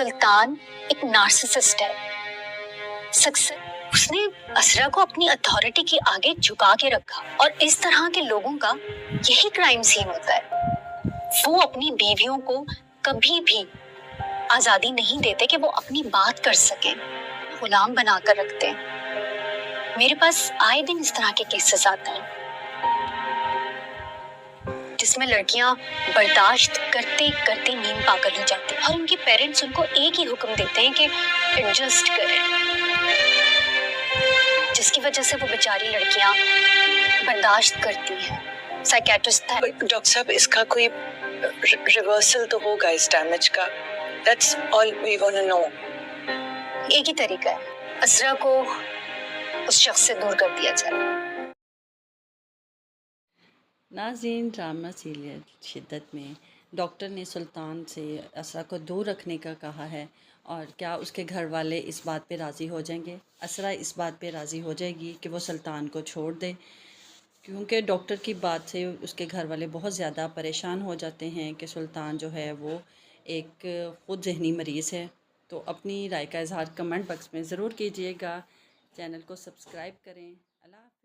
सुल्तान एक नार्सिसिस्ट है। उसने असरा को अपनी अथॉरिटी के आगे झुका के रखा, और इस तरह के लोगों का यही क्राइम सीन होता है। वो अपनी बीवियों को कभी भी आजादी नहीं देते कि वो अपनी बात कर सके, गुलाम बनाकर रखते हैं। मेरे पास आए दिन इस तरह के केसेस आते हैं जिसमें लड़कियां बर्दाश्त करते करते नींद पागल हो जाती हैं और उनके पेरेंट्स उनको एक ही हुक्म देते हैं कि एडजस्ट करें, जिसकी वजह से वो बेचारी लड़कियां बर्दाश्त करती हैं। साइकियाट्रिस्ट था। डॉक्टर साहब, इसका कोई रिवर्सल तो होगा इस डैमेज का? That's all we want to know. एक ही तरीका है, असरा को उस शख्स से दूर कर दिया जाए। नाज़रीन, ड्रामा सीरियल शिद्दत में डॉक्टर ने सुल्तान से असरा को दूर रखने का कहा है, और क्या उसके घर वाले इस बात पे राज़ी हो जाएंगे? असरा इस बात पे राज़ी हो जाएगी कि वो सुल्तान को छोड़ दे, क्योंकि डॉक्टर की बात से उसके घर वाले बहुत ज़्यादा परेशान हो जाते हैं कि सुल्तान जो है वो एक ख़ुद ज़हनी मरीज़ है। तो अपनी राय का इज़हार कमेंट बॉक्स में ज़रूर कीजिएगा। चैनल को सब्सक्राइब करें। अल्लाह।